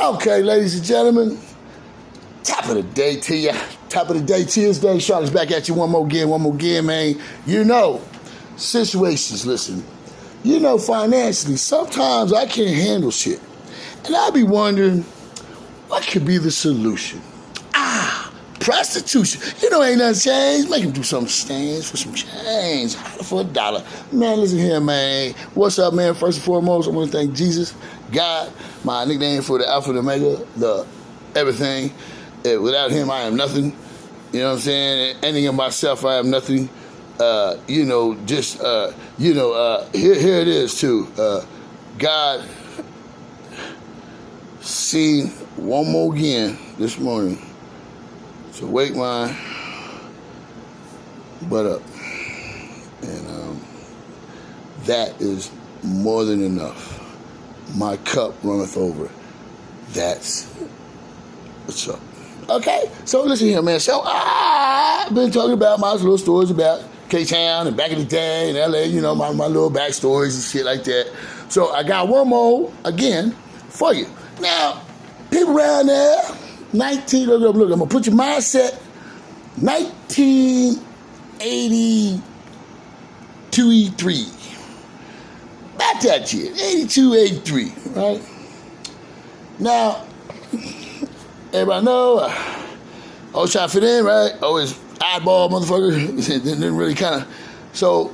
Okay, ladies and gentlemen, top of the day to you. Top of the day, Tuesday. Charlotte's back at you one more again, man. You know, situations, listen. You know, financially, sometimes I can't handle shit. And I be wondering, what could be the solution? Prostitution. You know, ain't nothing changed. Make him do some stands for some change. For $1. Man, listen here, man. What's up, man? First and foremost, I want to thank Jesus, God, my nickname for the Alpha and Omega, the everything. Without him, I am nothing. You know what I'm saying? Anything of myself, I am nothing. Here it is, too. God seen one more again this morning to wake my butt up. And that is more than enough. My cup runneth over. That's what's up. Okay? So listen here, man. So I've been talking about my little stories about K-Town and back in the day in LA, you know, my little backstories and shit like that. So I got one more, again, for you. Now, people around there, look, I'm going to put your mindset, 1982, 83. About that year, 82, 83, right? Now, everybody know, always trying to fit in, right? Always oddball motherfucker. Didn't really kind of. So,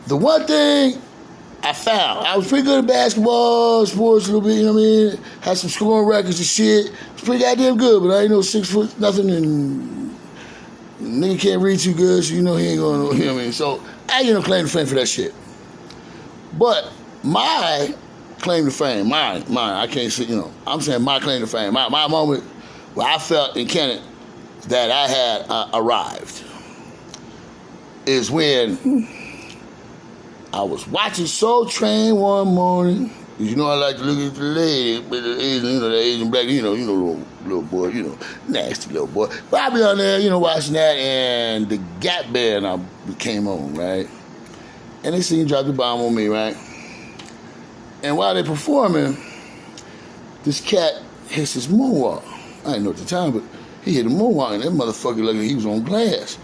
the one thing I found, I was pretty good at basketball, sports a little bit, you know what I mean? Had some scoring records and shit. Was pretty goddamn good, but I ain't no 6 foot nothing, and nigga can't read too good, so you know he ain't gonna, you know what I mean? So I ain't no claim to fame for that shit. But my claim to fame, mine, I can't say, you know, I'm saying my claim to fame, my moment where I felt in Canada that I had arrived is when I was watching Soul Train one morning. You know I like to look at the lady, but the Asian, you know, the Asian black, you know, little boy, you know, nasty little boy. But I be on there, you know, watching that, and the Gap Band came on, right? And they seen Drop the Bomb on Me, right? And while they performing, this cat hits his moonwalk. I didn't know at the time, but he hit a moonwalk, and that motherfucker looked like he was on glass.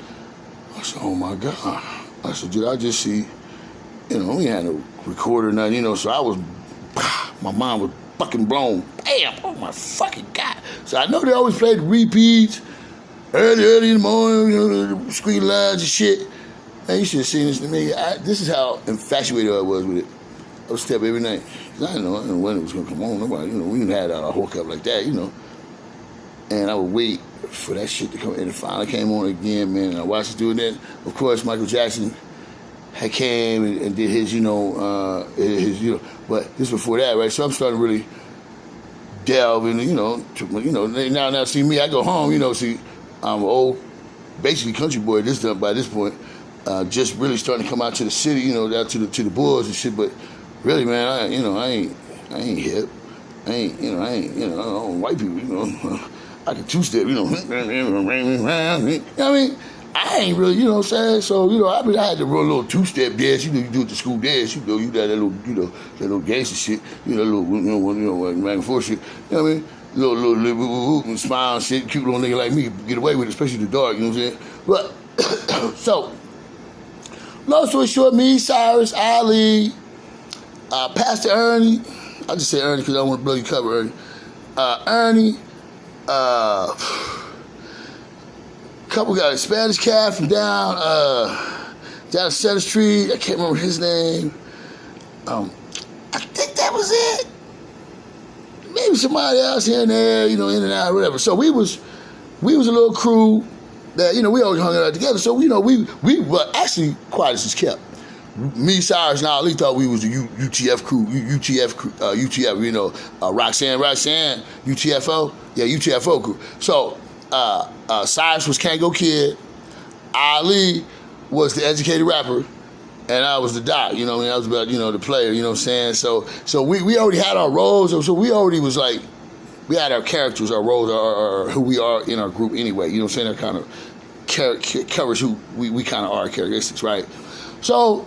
I said, oh my God. I said, dude, I just see. You know, we had no recorder or nothing, you know, so my mind was fucking blown. Bam! Oh my fucking God. So I know they always played repeats early in the morning, you know, the screen lines and shit. Man, you should have seen this to me. This is how infatuated I was with it. I would step every night. I didn't know when it was going to come on. Nobody, you know, we didn't have a hookup like that, you know. And I would wait for that shit to come in. And it finally came on again, man. And I watched it doing that. Of course, Michael Jackson had came and did his, but this before that, right? So I'm starting to really delve into, now see me, I go home, see, I'm an old, basically country boy by this point, just really starting to come out to the city, down to the boards and shit, but really, man, I ain't hip. I don't white people, I can two-step, you know what I mean? I ain't really, you know what I'm saying? So, I had to run a little two-step dance. You do it the school dance. You got that little, that little gangster shit. Little, back and forth shit. You know what I mean? Little and smile and shit. Cute little nigga like me get away with it, especially the dark, you know what I'm saying? But, so, long story short, me, Cyrus, Ali, Pastor Ernie. I just say Ernie because I don't want to blow your cover, Ernie. Couple got a Spanish cat from down 7th Street. I can't remember his name. I think that was it. Maybe somebody else here and there, in and out, whatever. So we was a little crew that, we always hung out together. So, we were actually quiet as kept. Me, Cyrus, and Ali thought we was the UTF crew, Roxanne, UTFO. Yeah, UTFO crew. So, Cyrus was Can't Go Kid, Ali was the educated rapper, and I was the doc, I was about, the player, you know what I'm saying? So we already had our roles, so we already was like, we had our characters, our roles, our who we are in our group anyway, you know what I'm saying? That kind of covers who we kind of are, characteristics, right? So,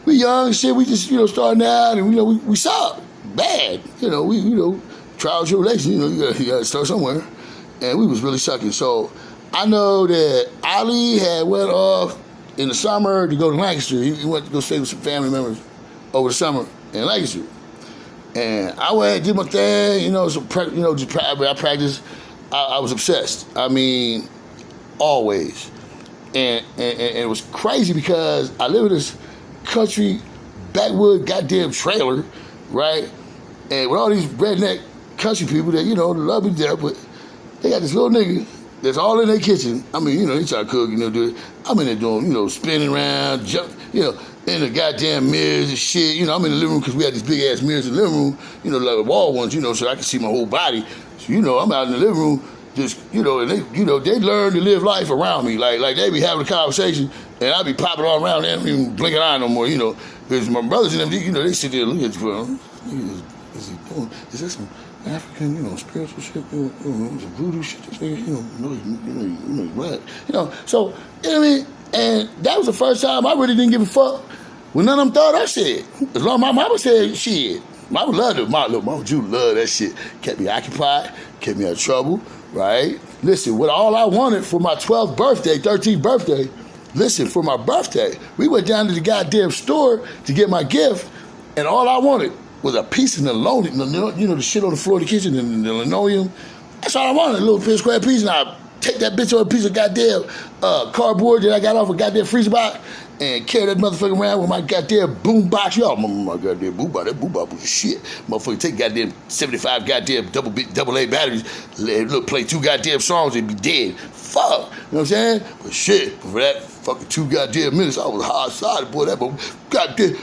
we young shit, we just, starting out, and, we saw it bad, trial and tribulation. You got to start somewhere. And we was really sucking. So I know that Ali had went off in the summer to go to Lancaster. He went to go stay with some family members over the summer in Lancaster. And I went and did my thing, I practiced. I was obsessed. I mean, always. And it was crazy because I live in this country, backwood goddamn trailer, right? And with all these redneck country people that, love me there, but they got this little nigga that's all in their kitchen. I mean, they try to cook, do it. I'm in there doing, spinning around, in the goddamn mirrors and shit. I'm in the living room because we had these big ass mirrors in the living room, like the wall ones, so I can see my whole body. So, I'm out in the living room, just, and they learn to live life around me. Like they be having a conversation and I be popping all around. They don't even blink an eye no more, because my brothers and them, they sit there and look at you, is he doing, is this some African, spiritual shit, some voodoo shit, this nigga, black, so, what I mean? And that was the first time I really didn't give a fuck when none of them thought I said. As long as my mama said shit. Mama loved it. Mama Jew loved that shit. Kept me occupied, kept me out of trouble, right? Listen, what all I wanted for my 12th birthday, 13th birthday, for my birthday, we went down to the goddamn store to get my gift, and all I wanted was a piece of the linoleum, the shit on the floor of the kitchen, and the linoleum. That's all I wanted, a little square piece, and I take that bitch on a piece of goddamn cardboard that I got off a goddamn freezer box and carry that motherfucker around with my goddamn boom box. Y'all remember my goddamn boom box. That boom box was shit. Motherfucker take goddamn 75 goddamn double A batteries, play 2 goddamn songs and be dead. Fuck. You know what I'm saying? But shit, for that fucking 2 goddamn minutes, I was hard-sided, boy. That goddamn, you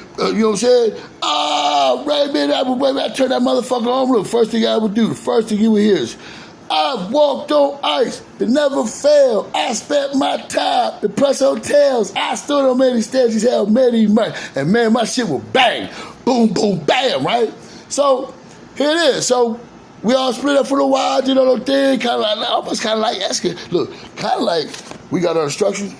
know what I'm saying? Right, man, I turn that motherfucker on. Look, first thing I would do, the first thing you would hear is, I walked on ice, it never failed. I spent my time to press hotels. I stood on many stages, held many money. And man, my shit was bang, boom, boom, bam, right? So, here it is. So, we all split up for a while, did our little thing, almost kind of like asking. Look, kind of like we got our instructions,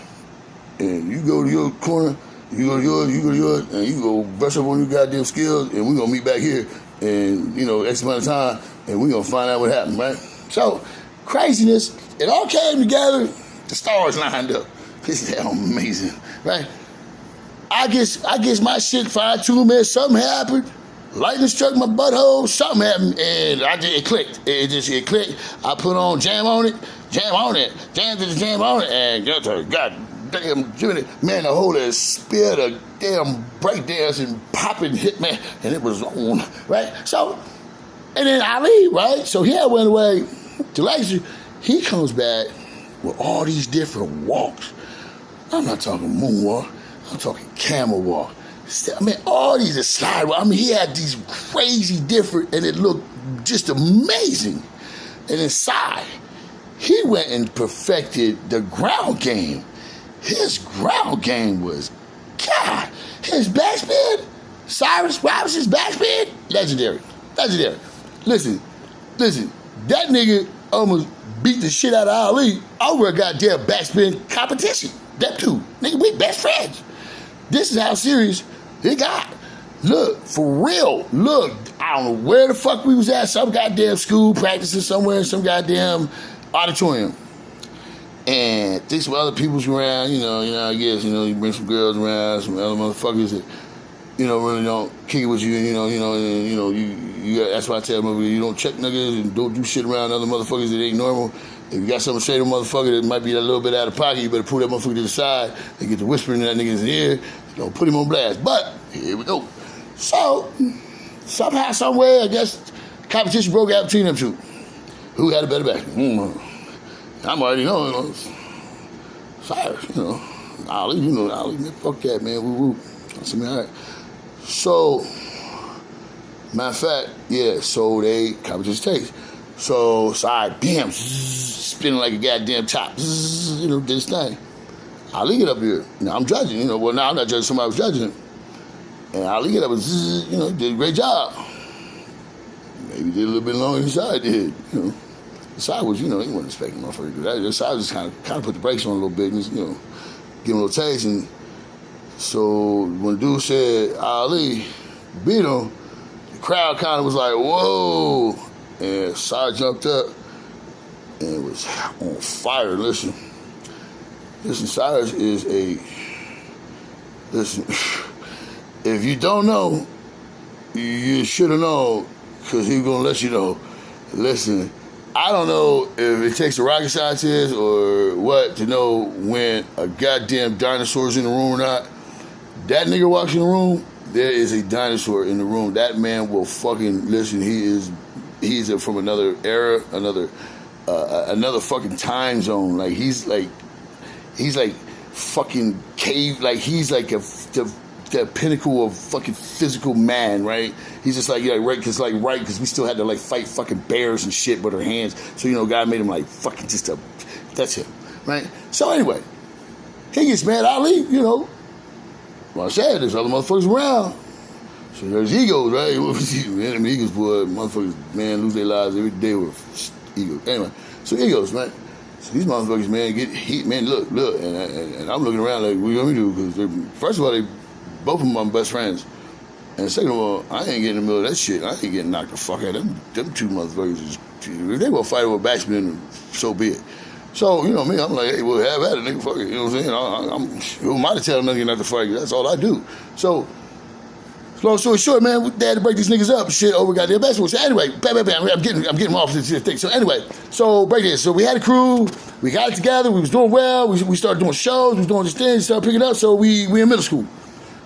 and you go to your corner, you go to yours, you go to yours, and you go brush up on your goddamn skills, and we're going to meet back here in, X amount of time, and we're going to find out what happened, right? So, craziness, it all came together, the stars lined up. This is amazing, right? I guess my shit fine-tuned, man, something happened, lightning struck my butthole, something happened, and it clicked. It clicked. I put on jam on it, jam to the jam on it, and God damn, Jimmy, man, the whole spear, the damn breakdance and popping hit, man, and it was on, right? So, and then Ali, right? So he had went away to Lancaster. He comes back with all these different walks. I'm not talking moonwalk. I'm talking camel walk. I mean, all these are slide walk. I mean, he had these crazy different, and it looked just amazing. And inside, he went and perfected the ground game. His ground game was, God, his backspin, Cyrus Robinson's backspin, legendary. Listen, that nigga almost beat the shit out of Ali over a goddamn backspin competition. That too. Nigga, we best friends. This is how serious it got. Look, for real, look, I don't know where the fuck we was at, some goddamn school practicing somewhere in some goddamn auditorium. And think some other people's around, I guess, you bring some girls around, some other motherfuckers that, really don't kick it with you, you that's why I tell them, you don't check niggas and don't do shit around other motherfuckers that ain't normal. If you got something to say to a motherfucker that might be a little bit out of pocket, you better pull that motherfucker to the side and get to whispering in that nigga's ear, put him on blast. But, here we go. So, somehow, somewhere, I guess, competition broke out between them two. Who had a better back? I'm already knowing, Cyrus, Ali, Ali, man, fuck that, man, woo-woo. I said, man, all right. So, matter of fact, yeah, so they competition takes. So, side, bam, spinning like a goddamn top, did his thing. Ali get up here. Now, I'm judging, now I'm not judging, somebody was judging him. And Ali get up and, did a great job. Maybe did a little bit longer than Side did, The Side was, he wasn't expecting motherfucker to do that. The Side just kind of put the brakes on a little bit and, give him a little taste. And so when dude said Ali beat him, the crowd kind of was like, whoa. And Sai jumped up and was on fire. Listen, Cyrus is listen, if you don't know, you should have known, because he's going to let you know. Listen, I don't know if it takes a rocket scientist or what to know when a goddamn dinosaur's in the room or not. That nigga walks in the room, there is a dinosaur in the room. That man will fucking, listen, he's from another era, another fucking time zone. Like, he's like fucking cave, like he's like the pinnacle of fucking physical man, right? He's just like, yeah, right, because we still had to like fight fucking bears and shit with our hands. So, God made him like fucking that's him, right? So anyway, he gets mad, Ali, Well, I said, there's other motherfuckers around. So there's egos, right? Man, egos, boy, motherfuckers, man, lose their lives every day with egos. Anyway, so egos, man. So these motherfuckers, man, get heat, man, look, and I'm looking around like, what you gonna do? Because first of all, both of them are my best friends. And second of all, I ain't getting in the middle of that shit. I ain't getting knocked the fuck out. Them two motherfuckers, if they gonna fight over batsmen, so be it. So, me, I'm like, hey, well, have at it, nigga, fuck it. You know what I'm saying? Who am I to tell a nigga not to fight? That's all I do. So, long story short, man, they had to break these niggas up and shit over goddamn basketball. So anyway, bam, I'm getting off this thing. So anyway, break this. So we had a crew, we got it together, we was doing well, we started doing shows, we was doing this thing, started picking up, so we in middle school.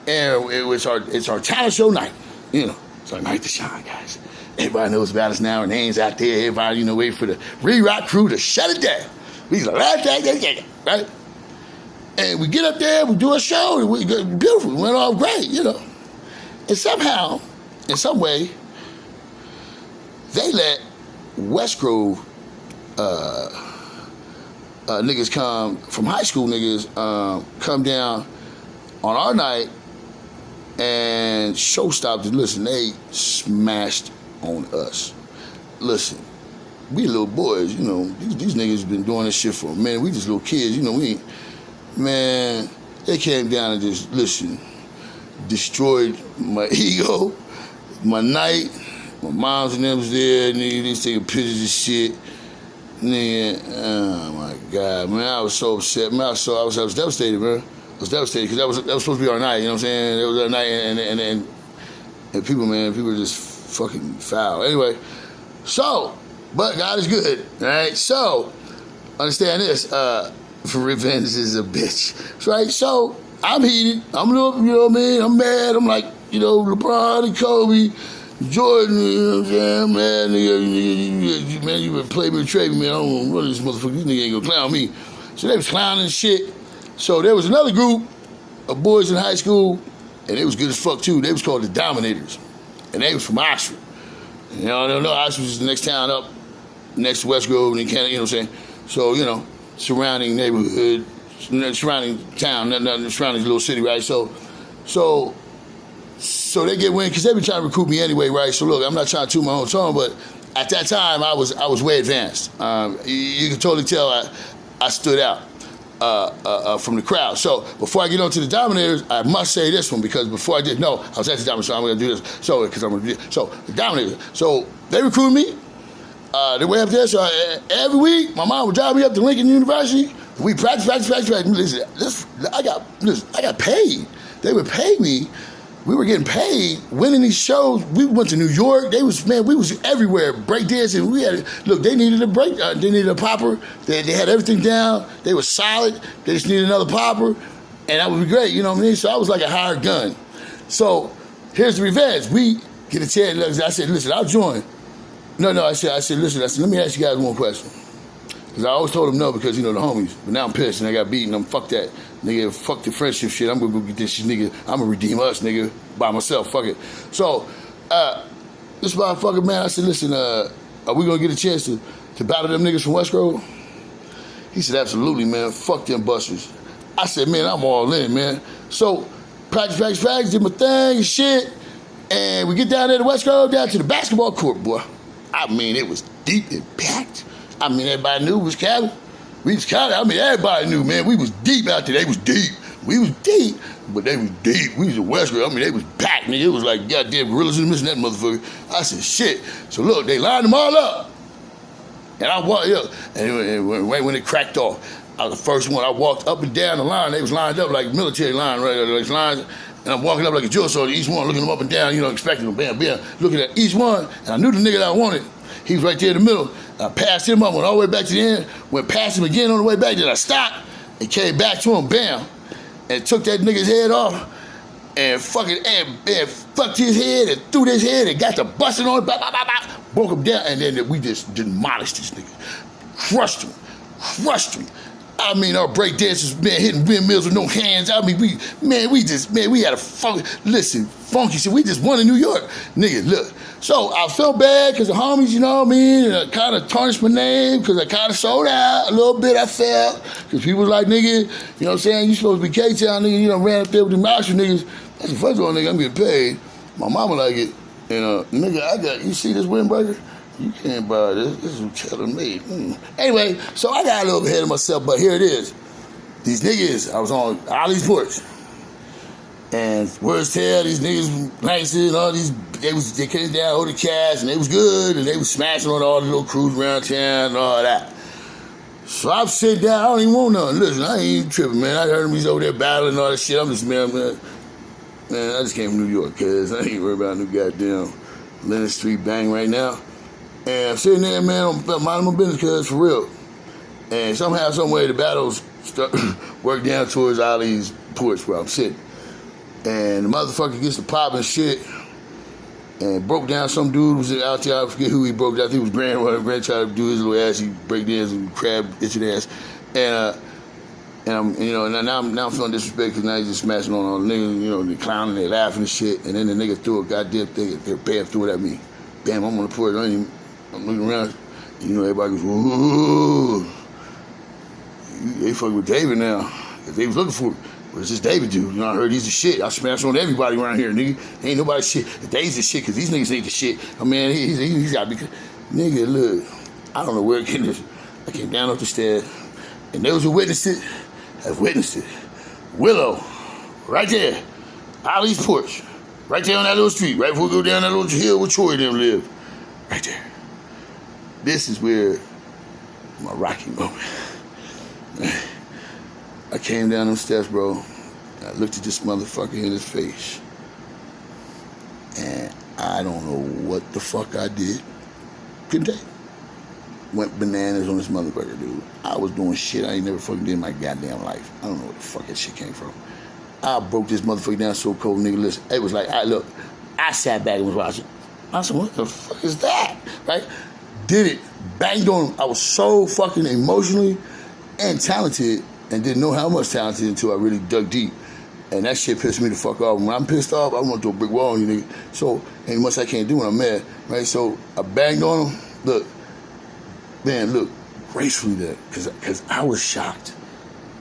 And it's our talent show night. It's our night to shine, guys. Everybody knows about us now, our names out there, everybody, wait for the re-rock crew to shut it down. We like, right? And we get up there, we do a show, and we beautiful, we went all great, And somehow, in some way, they let West Grove niggas come, from high school niggas, come down on our night and show stopped. Listen, they smashed on us. Listen, we little boys, these niggas been doing this shit for a minute. We just little kids, they came down and just, listen, destroyed my ego, my night. My mom's and them was there, nigga, they was taking pictures and shit. Nigga, oh my God, man, I was so upset, man, I was devastated, man. I was devastated, because that was supposed to be our night, you know what I'm saying? It was our night, and people, man, people were just fucking foul. Anyway, so, but God is good, all right? So, understand this, for revenge is a bitch, right? So, I'm heated, I'm I'm mad, I'm like, LeBron and Kobe, Jordan, man, nigga, man, you been play me, trade me, man, I don't know what this motherfucker, this nigga ain't gonna clown me. So they was clowning and shit. So there was another group of boys in high school, and they was good as fuck too. They was called the Dominators, and they was from Oxford. I don't know, Oxford is the next town up, next to West Grove, and Canada, you know what I'm saying? So, surrounding neighborhood, surrounding town, surrounding little city, right? So they get wind, because they been trying to recruit me anyway, right? So look, I'm not trying to toot my own tongue, but at that time, I was way advanced. You can totally tell I stood out from the crowd. So before I get on to the Dominators, I must say this one, because before I did, no, I was at the Dominators, so I'm going to do this. So the Dominators. So they recruited me. They way up there. So every week, my mom would drive me up to Lincoln University. We practice. Listen, I got paid. They would pay me. We were getting paid, winning these shows. We went to New York. We was everywhere, break dancing. They needed a break, they needed a popper. They had everything down. They were solid. They just needed another popper, and that would be great, you know what I mean? So I was like a hired gun. So here's the revenge. We get a chance. I said, listen, I'll join. No, I said, listen, let me ask you guys one question. Because I always told them no, because, the homies. But now I'm pissed, and I got beaten. Fuck that. Nigga, fuck the friendship shit. I'm going to go get this shit, nigga. I'm going to redeem us, nigga, by myself. Fuck it. So, this motherfucker, man, I said, listen, are we going to get a chance to battle them niggas from West Grove? He said, absolutely, man. Fuck them busters. I said, man, I'm all in, man. So, practice, did my thing and shit. And we get down there to West Grove, down to the basketball court, boy. I mean, it was deep and packed. I mean, everybody knew it was Cali. We was Cali. I mean, everybody knew, man. We was deep out there. They was deep. We was deep. But they was deep. We was in Westgate. I mean, they was packed, nigga. It was like goddamn gorillas in the midst of that motherfucker. I said, shit. So look, they lined them all up. And I walked up. And right when it cracked off, I was the first one. I walked up and down the line. They was lined up like military line, right? Like lines. And I'm walking up like a drill soldier, each one looking them up and down, expecting them, bam, bam, looking at each one. And I knew the nigga that I wanted. He was right there in the middle. I passed him up, went all the way back to the end, went past him again on the way back. Then I stopped and came back to him, bam, and took that nigga's head off and fucking and fucked his head and threw his head and got the busting on it, bah, bah, bah, bah, broke him down, and then we just demolished this nigga. Crushed him. I mean, our break dancers, man, hitting windmills with no hands. I mean, we had a funky shit. We just won in New York. Nigga, look. So I felt bad because the homies, you know what I mean, and I kind of tarnished my name because I kind of sold out a little bit, I felt. Because people was like, nigga, you know what I'm saying, you supposed to be K-Town, nigga, ran up there with the Marshall niggas. That's the first one, nigga, I'm getting paid. My mama like it. And, nigga, you see this windbreaker? You can't buy this. This is tailor-made. Anyway, so I got a little ahead of myself, but here it is. These niggas, I was on Ollie's porch. And words tell, these niggas nice and all these, they came down, owed the cash, and they was good, and they was smashing on all the little crews around town and all that. So I'm sitting down, I don't even want nothing. Listen, I ain't even tripping, man. I heard them, he's over there battling and all that shit. I'm just, man, I just came from New York, cuz I ain't worried about no goddamn Leonard Street bang right now. And I'm sitting there, man, I'm minding my business, cuz, for real. And somehow, some way, the battles work down towards Ollie's porch where I'm sitting. And the motherfucker gets to popping shit and broke down some dude who was out there. I forget who he broke down. I think it was Grand tried to do his little ass. He break dance and crab itching ass. And I'm, now I'm feeling disrespect because now he's just smashing on all the niggas, they clowning, they laughing and shit. And then the nigga threw a goddamn thing, they're bam, threw it at me. Bam, I'm on the porch, I'm looking around, and everybody goes, ooh. They fucking with David now. Cause they was looking for me. What's this David dude? I heard he's the shit. I smash on everybody around here, nigga. Ain't nobody shit. Dave's the shit, cause these niggas ain't the shit. I mean, he's gotta be, nigga, look, I don't know where it came from. I came down up the stairs, and those who witnessed it have witnessed it. Willow, right there, Ollie's porch, right there on that little street, right before we go down that little hill where Troy and them live. Right there. This is where my Rocky moment. I came down them steps, bro. I looked at this motherfucker in his face. And I don't know what the fuck I did. Couldn't tell you. Went bananas on this motherfucker, dude. I was doing shit I ain't never fucking did in my goddamn life. I don't know where the fuck that shit came from. I broke this motherfucker down so cold, nigga. Listen, it was like, I sat back and was watching. I said, what the fuck is that? Right? Did it. Banged on him. I was so fucking emotionally and talented and didn't know how much talented until I really dug deep. And that shit pissed me the fuck off. When I'm pissed off, I want to throw a brick wall on you, nigga. So, ain't much I can't do when I'm mad, right? So, I banged on him. Look, gracefully there, because I was shocked.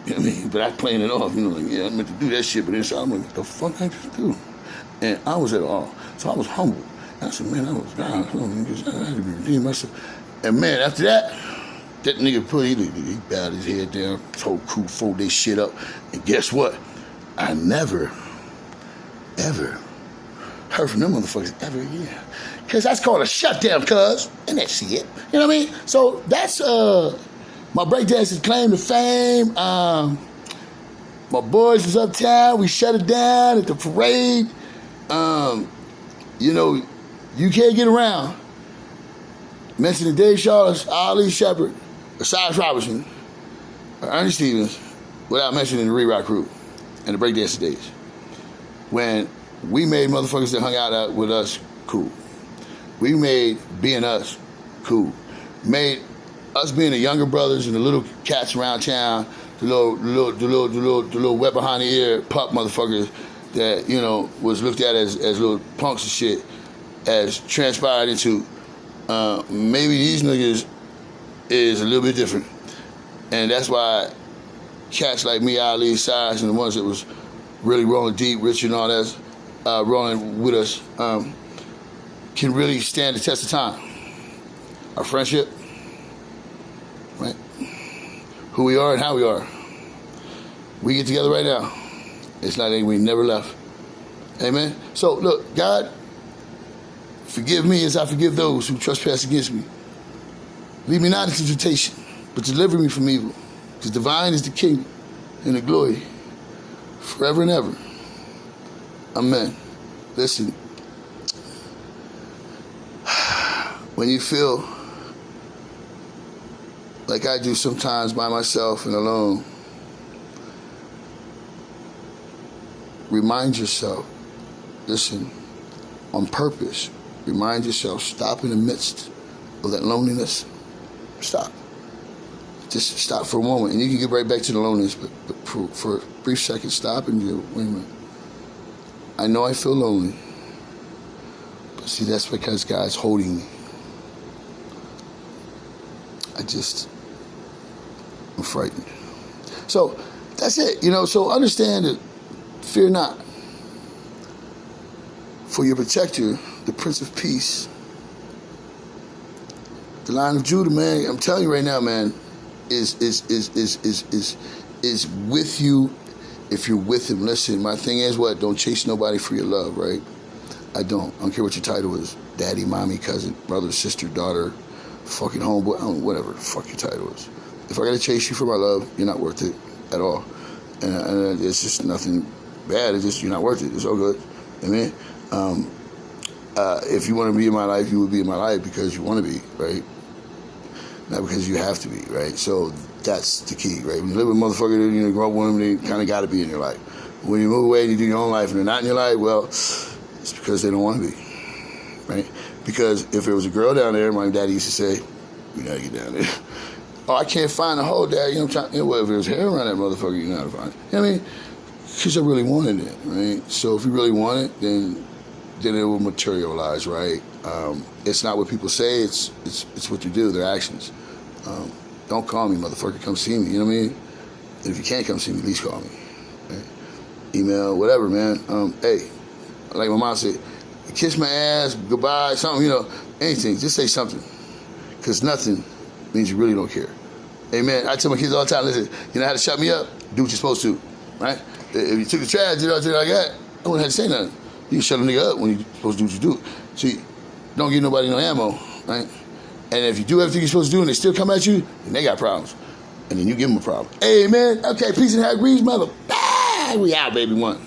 You know what I mean? But I playing it off, I meant to do that shit, but inside I'm like, what the fuck I just do? And I was at all. So I was humble. I said, man, I had to be redeemed myself. And man, after that nigga he bowed his head down, told crew fold their shit up. And guess what? I never, ever heard from them motherfuckers ever again. Cause that's called a shutdown, cuz. And that's it. You know what I mean? So that's my breakdancers claim to fame. My boys was uptown, we shut it down at the parade. You can't get around mentioning Dave Charles, Ali Shepard, Cyrus Robertson, or Ernie Stevens without mentioning the Re-Rock crew and the breakdancer days. When we made motherfuckers that hung out with us cool. We made being us cool. Made us being the younger brothers and the little cats around town, the little wet behind the ear pup motherfuckers that, was looked at as little punks and shit, as transpired into maybe these niggas is a little bit different. And that's why cats like me, Ali, Cyrus, and the ones that was really rolling deep, Richard and all that, rolling with us, can really stand the test of time. Our friendship, right? Who we are and how we are. We get together right now. It's not anywhere, he never left. Amen. So look, God, forgive me as I forgive those who trespass against me. Lead me not into temptation, but deliver me from evil. Because divine is the kingdom and the glory forever and ever. Amen. Listen, when you feel like I do sometimes by myself and alone, remind yourself, listen, on purpose, remind yourself, stop in the midst of that loneliness. Stop. Just stop for a moment, and you can get right back to the loneliness, but for a brief second, stop and go, wait a minute. I know I feel lonely, but see, that's because God's holding me. I'm frightened. So that's it, so understand that, fear not. For your protector, the Prince of Peace, the Lion of Judah, man, I'm telling you right now, man, is with you if you're with him. Listen, my thing is what? Don't chase nobody for your love, right? I don't care what your title is. Daddy, mommy, cousin, brother, sister, daughter, fucking homeboy, whatever the fuck your title is. If I gotta chase you for my love, you're not worth it at all. And it's just nothing bad. It's just you're not worth it. It's all good. Amen. If you want to be in my life, you would be in my life because you want to be, right? Not because you have to be, right? So that's the key, right? When you live with a motherfucker, you grow up with them, they kind of got to be in your life. When you move away and you do your own life and they're not in your life, well, it's because they don't want to be, right? Because if there was a girl down there, my daddy used to say, you gotta get down there. Oh, I can't find a hole, Dad. Well, if there's hair around that motherfucker, you know how to find it. You know what I mean? Because I really wanted it, right? So if you really want it, then it will materialize, right? It's not what people say, it's what you do, their actions. Don't call me, motherfucker, come see me, you know what I mean? And if you can't come see me, at least call me. Right? Email, whatever, man. Hey, like my mom said, kiss my ass, goodbye, something, anything, just say something. Because nothing means you really don't care. Amen. I tell my kids all the time, listen, you know how to shut me up? Do what you're supposed to, right? If you took the trash, did everything like that, I wouldn't have to say nothing. You can shut a nigga up when you're supposed to do what you do. See, don't give nobody no ammo, right? And if you do everything you're supposed to do and they still come at you, then they got problems. And then you give them a problem. Amen. Okay, peace and happy grease, mother. Ah, we out, baby, one.